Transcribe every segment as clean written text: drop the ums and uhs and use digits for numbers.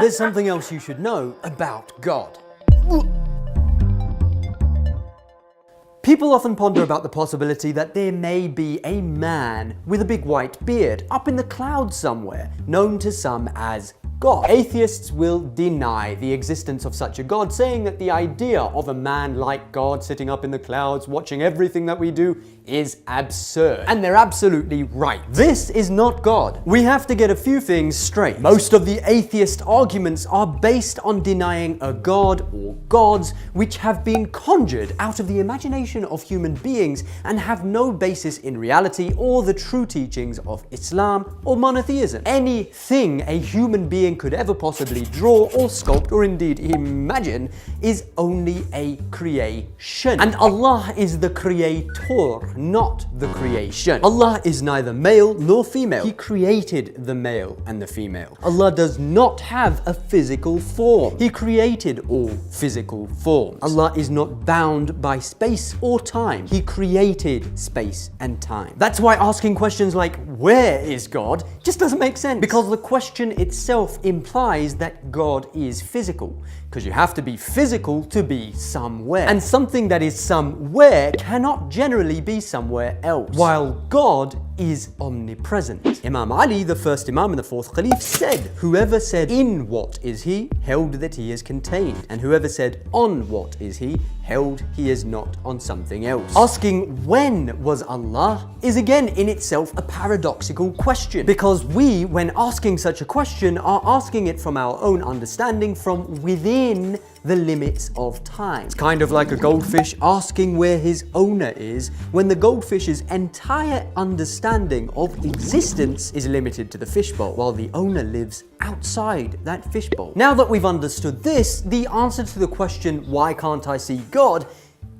There's something else you should know about God. People often ponder about the possibility that there may be a man with a big white beard up in the clouds somewhere, known to some as God. Atheists will deny the existence of such a God, saying that the idea of a man like God sitting up in the clouds watching everything that we do is absurd. And they're absolutely right. This is not God. We have to get a few things straight. Most of the atheist arguments are based on denying a God or gods which have been conjured out of the imagination of human beings and have no basis in reality or the true teachings of Islam or monotheism. Anything a human being could ever possibly draw or sculpt or indeed imagine is only a creation. And Allah is the creator, not the creation. Allah is neither male nor female. He created the male and the female. Allah does not have a physical form. He created all physical forms. Allah is not bound by space or time. He created space and time. That's why asking questions like, where is God, just doesn't make sense. Because the question itself implies that God is physical. Because you have to be physical to be somewhere. And something that is somewhere cannot generally be somewhere else. While God is omnipresent. Imam Ali, the first Imam and the fourth Caliph, said, whoever said in what is he, held that he is contained. And whoever said on what is he, held he is not on something else. Asking when was Allah is again in itself a paradoxical question. Because we, when asking such a question, are asking it from our own understanding from within the limits of time. It's kind of like a goldfish asking where his owner is when the goldfish's entire understanding of existence is limited to the fishbowl, while the owner lives outside that fishbowl. Now that we've understood this, the answer to the question, why can't I see God,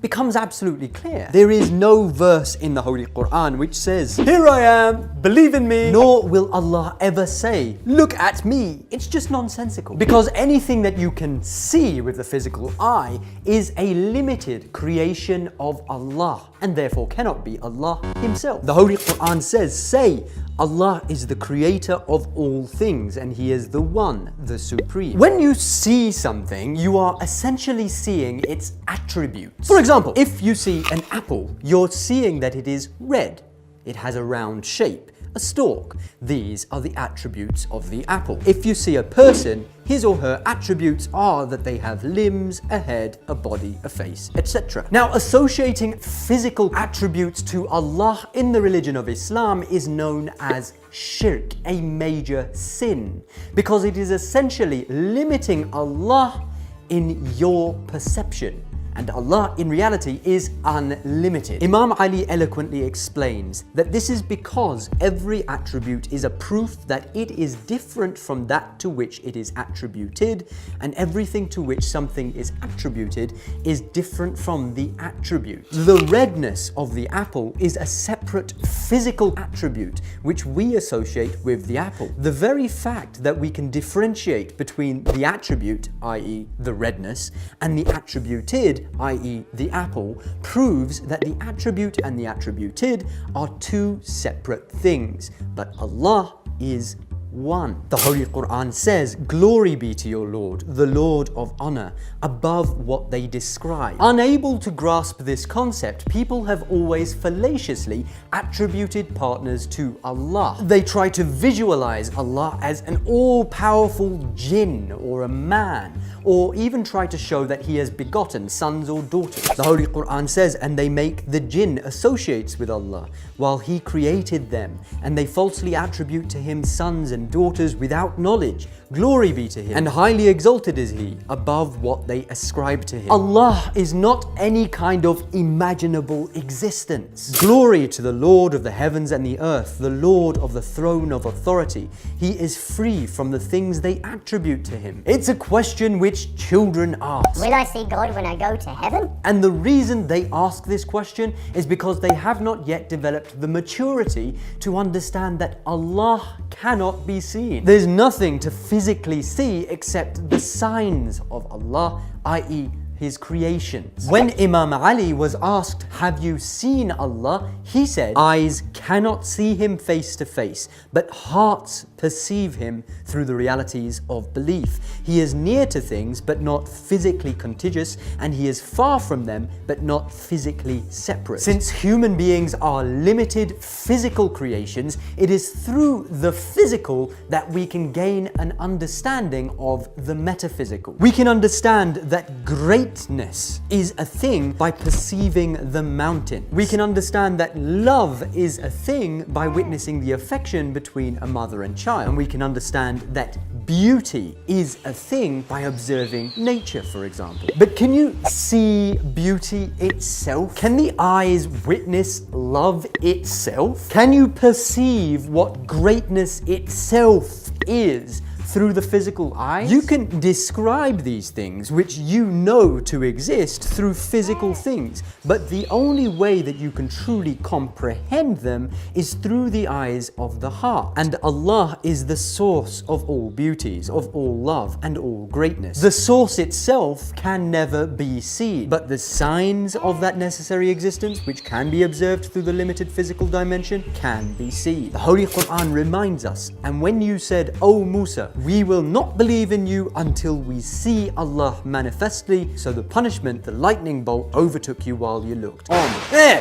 becomes absolutely clear. There is no verse in the Holy Quran which says, here I am, believe in me, nor will Allah ever say, look at me. It's just nonsensical. Because anything that you can see with the physical eye is a limited creation of Allah, and therefore cannot be Allah himself. The Holy Quran says, say, Allah is the creator of all things and He is the one, the supreme. When you see something, you are essentially seeing its attributes. For example, if you see an apple, you're seeing that it is red. It has a round shape, a stalk. These are the attributes of the apple. If you see a person, his or her attributes are that they have limbs, a head, a body, a face, etc. Now, associating physical attributes to Allah in the religion of Islam is known as shirk, a major sin, because it is essentially limiting Allah in your perception. And Allah in reality is unlimited. Imam Ali eloquently explains that this is because every attribute is a proof that it is different from that to which it is attributed, and everything to which something is attributed is different from the attribute. The redness of the apple is a separate physical attribute which we associate with the apple. The very fact that we can differentiate between the attribute, i.e. the redness, and the attributed, i.e. the apple, proves that the attribute and the attributed are two separate things, but Allah is one. The Holy Quran says, glory be to your Lord, the Lord of honor, above what they describe. Unable to grasp this concept, people have always fallaciously attributed partners to Allah. They try to visualize Allah as an all-powerful jinn or a man, or even try to show that he has begotten sons or daughters. The Holy Quran says, and they make the jinn associates with Allah, while He created them, and they falsely attribute to Him sons and daughters without knowledge. Glory be to Him, and highly exalted is He above what they ascribe to Him. Allah is not any kind of imaginable existence. Glory to the Lord of the heavens and the earth, the Lord of the throne of authority. He is free from the things they attribute to Him. It's a question which children ask. Will I see God when I go to heaven? And the reason they ask this question is because they have not yet developed the maturity to understand that Allah cannot be seen. There's nothing to physically see except the signs of Allah, i.e. His creations. When Imam Ali was asked, have you seen Allah? He said, eyes cannot see Him face to face, but hearts perceive him through the realities of belief. He is near to things but not physically contiguous, and he is far from them but not physically separate. Since human beings are limited physical creations, it is through the physical that we can gain an understanding of the metaphysical. We can understand that greatness is a thing by perceiving the mountain. We can understand that love is a thing by witnessing the affection between a mother and child. And we can understand that beauty is a thing by observing nature, for example. But can you see beauty itself? Can the eyes witness love itself? Can you perceive what greatness itself is through the physical eyes? You can describe these things which you know to exist through physical things, but the only way that you can truly comprehend them is through the eyes of the heart. And Allah is the source of all beauties, of all love and all greatness. The source itself can never be seen, but the signs of that necessary existence, which can be observed through the limited physical dimension, can be seen. The Holy Quran reminds us, and when you said, "O Musa, we will not believe in you until we see Allah manifestly," so the punishment, the lightning bolt, overtook you while you looked on.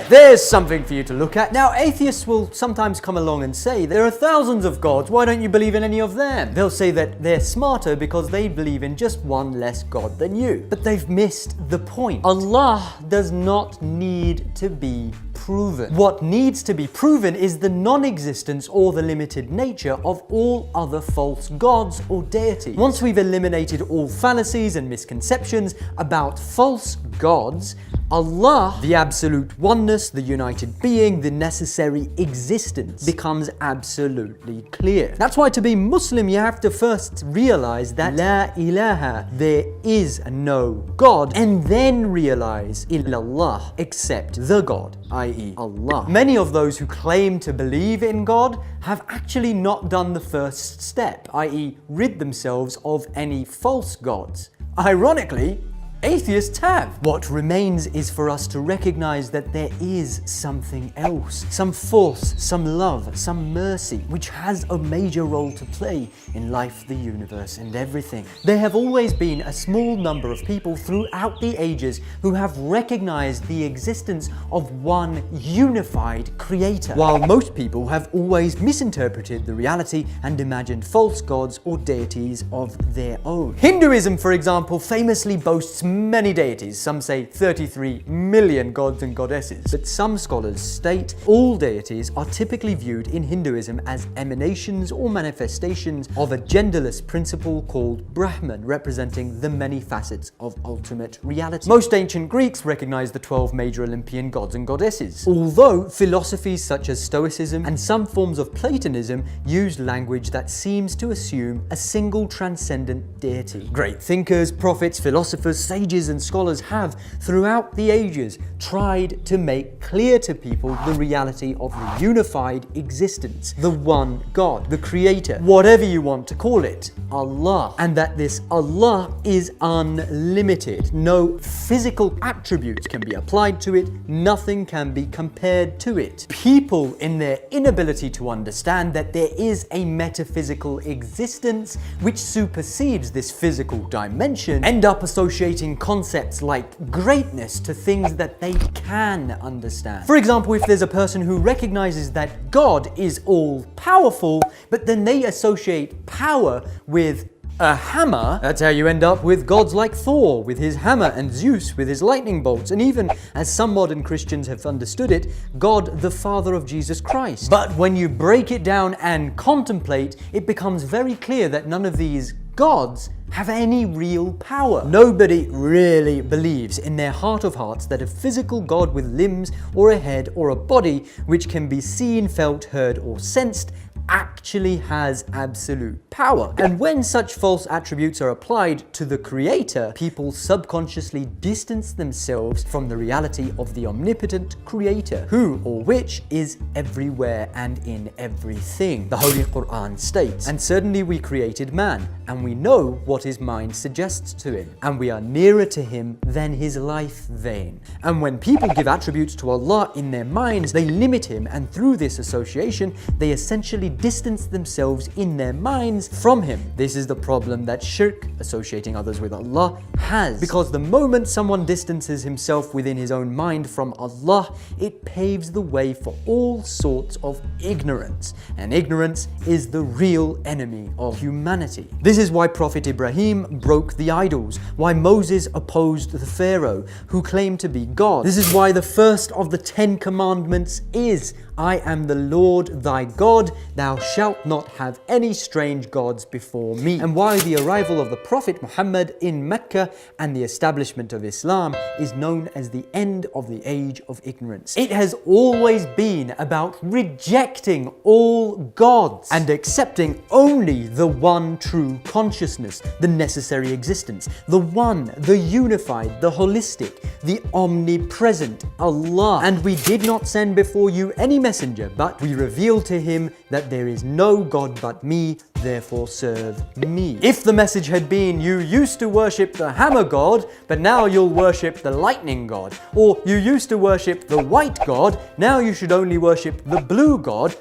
There's something for you to look at. Now, atheists will sometimes come along and say, there are thousands of gods, why don't you believe in any of them? They'll say that they're smarter because they believe in just one less god than you. But they've missed the point. Allah does not need to be proven. What needs to be proven is the non-existence or the limited nature of all other false gods or deities. Once we've eliminated all fallacies and misconceptions about false gods, Allah, the absolute oneness, the united being, the necessary existence, becomes absolutely clear. That's why to be Muslim, you have to first realize that La ilaha, there is no God, and then realize illallah, except the God, i.e. Allah. Many of those who claim to believe in God have actually not done the first step, i.e. rid themselves of any false gods. Ironically, atheists have. What remains is for us to recognize that there is something else, some force, some love, some mercy, which has a major role to play in life, the universe, and everything. There have always been a small number of people throughout the ages who have recognized the existence of one unified creator, while most people have always misinterpreted the reality and imagined false gods or deities of their own. Hinduism, for example, famously boasts many deities. Some say 33 million gods and goddesses. But some scholars state all deities are typically viewed in Hinduism as emanations or manifestations of a genderless principle called Brahman, representing the many facets of ultimate reality. Most ancient Greeks recognized the 12 major Olympian gods and goddesses, although philosophies such as Stoicism and some forms of Platonism used language that seems to assume a single transcendent deity. Great thinkers, prophets, philosophers, sages and scholars have, throughout the ages, tried to make clear to people the reality of the unified existence, the one God, the creator, whatever you want to call it, Allah, and that this Allah is unlimited. No physical attributes can be applied to it, nothing can be compared to it. People, in their inability to understand that there is a metaphysical existence which supersedes this physical dimension, end up associating concepts like greatness to things that they can understand. For example, if there's a person who recognizes that God is all-powerful, but then they associate power with a hammer, that's how you end up with gods like Thor with his hammer and Zeus with his lightning bolts, and even, as some modern Christians have understood it, God the Father of Jesus Christ. But when you break it down and contemplate, it becomes very clear that none of these gods have any real power. Nobody really believes in their heart of hearts that a physical God with limbs or a head or a body which can be seen, felt, heard or sensed actually has absolute power. And when such false attributes are applied to the Creator, people subconsciously distance themselves from the reality of the omnipotent Creator, who or which is everywhere and in everything. The Holy Quran states, "And certainly we created man, and we know what his mind suggests to him, and we are nearer to him than his life vein." And when people give attributes to Allah in their minds, they limit him, and through this association, they essentially distance themselves in their minds from Him. This is the problem that shirk, associating others with Allah, has. Because the moment someone distances himself within his own mind from Allah, it paves the way for all sorts of ignorance. And ignorance is the real enemy of humanity. This is why Prophet Ibrahim broke the idols, why Moses opposed the Pharaoh who claimed to be God. This is why the first of the 10 commandments is, I am the Lord thy God, thou shalt not have any strange gods before me. And why the arrival of the Prophet Muhammad in Mecca and the establishment of Islam is known as the end of the age of ignorance. It has always been about rejecting all gods and accepting only the one true consciousness, the necessary existence, the one, the unified, the holistic, the omnipresent Allah. And we did not send before you any messenger, but we revealed to him that there is no God but me, therefore serve me. If the message had been, you used to worship the hammer god, but now you'll worship the lightning god, or you used to worship the white god, now you should only worship the blue god,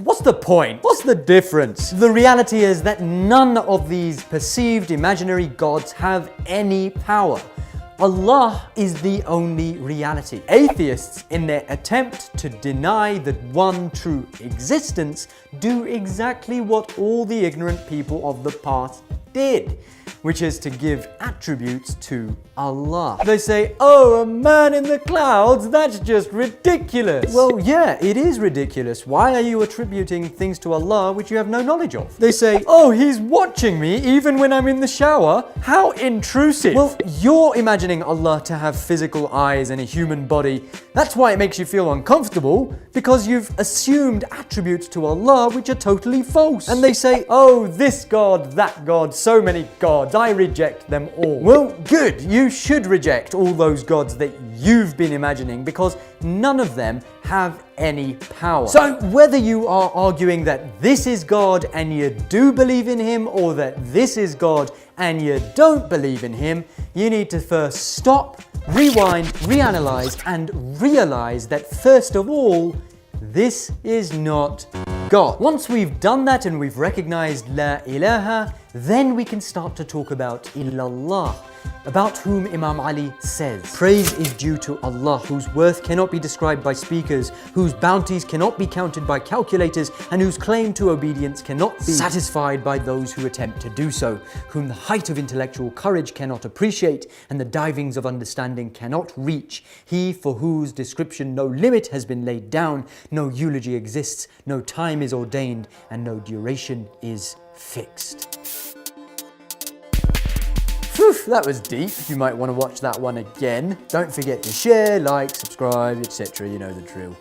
what's the point? What's the difference? The reality is that none of these perceived imaginary gods have any power. Allah is the only reality. Atheists, in their attempt to deny that one true existence, do exactly what all the ignorant people of the past did, which is to give attributes to Allah. They say, oh, a man in the clouds, that's just ridiculous. Well, yeah, it is ridiculous. Why are you attributing things to Allah which you have no knowledge of? They say, oh, he's watching me even when I'm in the shower. How intrusive. Well, you're imagining Allah to have physical eyes and a human body. That's why it makes you feel uncomfortable, because you've assumed attributes to Allah which are totally false. And they say, oh, this God, that God, so many gods, I reject them all. Well, good, you should reject all those gods that you've been imagining, because none of them have any power. So whether you are arguing that this is God and you do believe in Him, or that this is God and you don't believe in Him, you need to first stop, rewind, reanalyze, and realize that first of all, this is not God. Once we've done that and we've recognized La ilaha, then we can start to talk about illallah, about whom Imam Ali says, praise is due to Allah, whose worth cannot be described by speakers, whose bounties cannot be counted by calculators, and whose claim to obedience cannot be satisfied by those who attempt to do so, whom the height of intellectual courage cannot appreciate, and the divings of understanding cannot reach, he for whose description no limit has been laid down, no eulogy exists, no time is ordained, and no duration is fixed. Whew, that was deep. You might want to watch that one again. Don't forget to share, like, subscribe, etc. You know the drill.